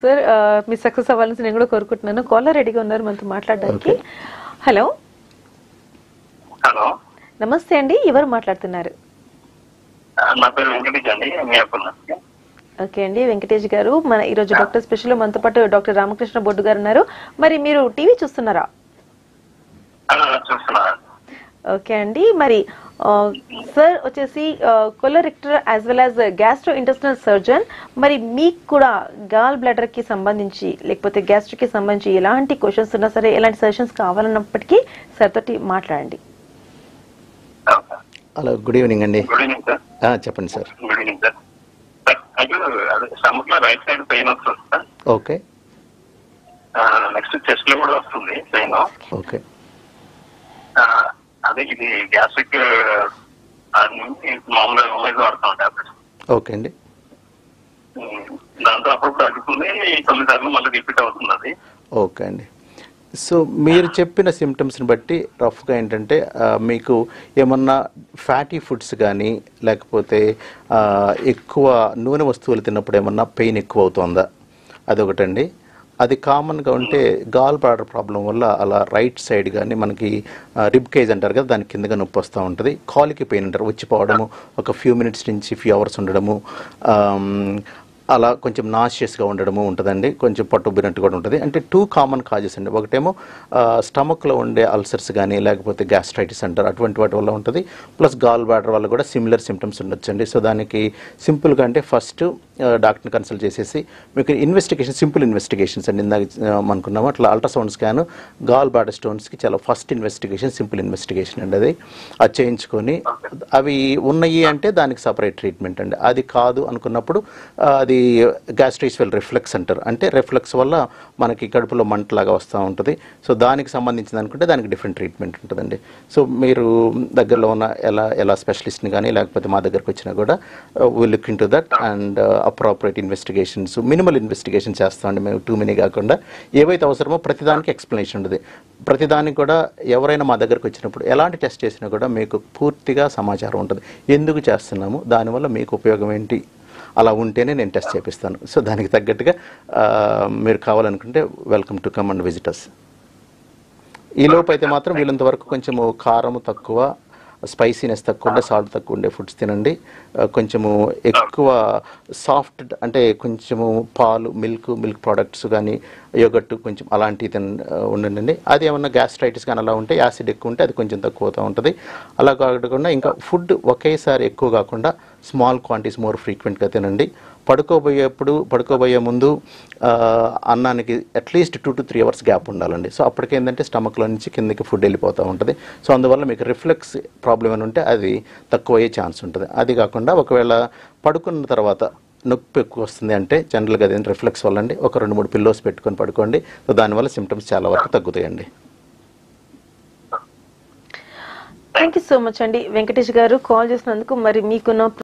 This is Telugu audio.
సార్ మీ సక్సెస్ అవ్వాలని నేను కూడా కోరుకుంటున్నాను. కాలర్ రెడీగా ఉన్నారు మనతో మాట్లాడడానికి. హలో హలో, నమస్తే అండి, ఎవరు మాట్లాడుతున్నారు? నా పేరు వెంకటేష్ అండి. ఓకే అండి, వెంకటేష్ గారు, మన ఈరోజు డాక్టర్ స్పెషల్ మనతో పాటు డాక్టర్ రామకృష్ణ బొడ్డు గారు ఉన్నారు. మరి మీరు టీవీ చూస్తున్నారా? చూస్తున్నా. ఓకే అండి, మరి సార్ వచ్చేసి colorectal as well as gastrointestinal surgeon. మరి మీకు కూడా గాల్ బ్లాడర్ కి సంబంధించి లేకపోతే గ్యాస్ట్రిక్ కి సంబంధించి ఎలాంటి క్వశ్చన్స్ ఉన్నా సరే, ఎలాంటి సజెషన్స్ కావాలన్నప్పటికీ సార్ తోటి మాట్లాడండి. హలో, గుడ్ ఈవినింగ్ అండి. Good evening sir. చెప్పండి sir. Good evening sir. Stomach లో రైట్ సైడ్ పెయిన్ వస్తుంది సార్. ఓకే. నెక్స్ట్ చెస్ట్ లో కూడా వస్తుంది పెయిన్. ఓకే. అదే ఇది గ్యాస్ట్రిక్ మామూలుగా వాడుతాం టాబ్లెట్స్. ఓకే అండి. దాంతో అప్పుడప్పుడు అడుగుతుంది, కొన్నిసార్లు మళ్ళీ రిపీట్ అవుతుంది అది. ఓకే అండి. సో మీరు చెప్పిన సిమ్టమ్స్ని బట్టి రఫ్గా ఏంటంటే మీకు ఏమన్నా ఫ్యాటీ ఫుడ్స్ కానీ లేకపోతే ఎక్కువ నూనె వస్తువులు తిన్నప్పుడు ఏమన్నా పెయిన్ ఎక్కువ అవుతుందా, అదొకటండి. అది కామన్గా ఉంటే గాల్ బ్లాడర్ ప్రాబ్లం వల్ల అలా రైట్ సైడ్ కానీ మనకి రిబ్ కేజ్ అంటారు కదా, దాని కిందగా నొప్పి వస్తూ ఉంటుంది. కాలికి పెయిన్ అంటారు, వచ్చిపోవడము, ఒక ఫ్యూ మినిట్స్ నుంచి ఫ్యూ అవర్స్ ఉండడము, అలా కొంచెం నాషియస్గా ఉండడము ఉంటుందండి. కొంచెం పట్టుబినట్టు కూడా ఉంటుంది. అంటే టూ కామన్ కాజెస్ అండి. ఒకటేమో స్టమక్లో ఉండే అల్సర్స్ కానీ లేకపోతే గ్యాస్ట్రైటిస్ అంటారు, అటువంటి వాటి వల్ల ఉంటుంది. ప్లస్ గాల్ బ్లాడర్ వల్ల కూడా సిమిలర్ సిమ్టమ్స్ ఉండొచ్చండి. సో దానికి సింపుల్గా అంటే ఫస్ట్ డాక్టర్ని కన్సల్ట్ చేసేసి మీకు సింపుల్ ఇన్వెస్టిగేషన్స్ అండి. ఇందాక అనుకున్నాము అట్లా అల్ట్రాసౌండ్ స్కాన్ గాల్ బ్లాడర్ స్టోన్స్కి చాలా ఫస్ట్ ఇన్వెస్టిగేషన్, సింపుల్ ఇన్వెస్టిగేషన్ అండి. అది చేయించుకొని అవి ఉన్నాయి అంటే దానికి సపరేట్ ట్రీట్మెంట్ అండి. అది కాదు అనుకున్నప్పుడు అది గ్యాస్ట్రైటిస్ రిఫ్లెక్స్ అంటారు. అంటే రిఫ్లెక్స్ వల్ల మనకి కడుపులో మంటలాగా వస్తూ ఉంటుంది. సో దానికి సంబంధించింది అనుకుంటే దానికి డిఫరెంట్ ట్రీట్మెంట్ ఉంటుందండి. సో మీరు దగ్గరలో ఉన్న ఎలా స్పెషలిస్ట్ని కానీ లేకపోతే మా దగ్గరకు వచ్చినా కూడా will look in to that and appropriate investigations, minimal investigation చేస్తామండి మేము. టూ మెనీ కాకుండా ఏవైతే అవసరమో ప్రతిదానికి ఎక్స్ప్లెనేషన్ ఉంటుంది. ప్రతిదానికి కూడా ఎవరైనా మా దగ్గరకు వచ్చినప్పుడు ఎలాంటి టెస్ట్ చేసినా కూడా మీకు పూర్తిగా సమాచారం ఉంటుంది. ఎందుకు చేస్తున్నాము, దానివల్ల మీకు ఉపయోగం ఏంటి, అలా ఉంటేనే నేను టెస్ట్ చేపిస్తాను. సో దానికి తగ్గట్టుగా మీరు కావాలనుకుంటే welcome to come and visitors. ఈ లోపు అయితే మాత్రం వీళ్ళంత వరకు కొంచెము కారము తక్కువ, స్పైసీనెస్ తక్కువ ఉండే, సాల్ట్ తక్కువ ఉండే ఫుడ్స్ తినండి. కొంచెము ఎక్కువ సాఫ్ట్ అంటే కొంచెము పాలు, మిల్క్ ప్రోడక్ట్స్ కానీ యోగట్టు కొంచెం అలాంటివి ఉండండి. అది ఏమన్నా గ్యాస్ట్రైటిస్ కానీ అలా ఉంటే, యాసిడ్ ఎక్కువ ఉంటే అది కొంచెం తక్కువ అవుతూ ఉంటుంది. అలా కాకుండా ఇంకా ఫుడ్ ఒకేసారి ఎక్కువ కాకుండా స్మాల్ క్వాంటిటీస్ మోర్ ఫ్రీక్వెంట్గా తినండి. పడుకోబోయే ముందు అన్నానికి అట్లీస్ట్ 2 to 3 hours గ్యాప్ ఉండాలండి. సో అప్పటికేంటంటే స్టమక్లో నుంచి కిందకి ఫుడ్ వెళ్ళిపోతూ ఉంటుంది. సో అందువల్ల మీకు రిఫ్లెక్స్ ప్రాబ్లం అని ఉంటే అది తక్కువ అయ్యే ఛాన్స్ ఉంటుంది. అది కాకుండా ఒకవేళ పడుకున్న తర్వాత నొప్పి ఎక్కువ వస్తుంది అంటే జనరల్గా అది రిఫ్లెక్స్ వల్ల అండి. ఒక 2-3 పిల్లోస్ పెట్టుకొని పడుకోండి. సో దానివల్ల సిమ్టమ్స్ చాలా వరకు తగ్గుతాయండి. థ్యాంక్ యూ సో మచ్ అండి వెంకటేష్ గారు, కాల్ చేసినందుకు. మరి మీకున్న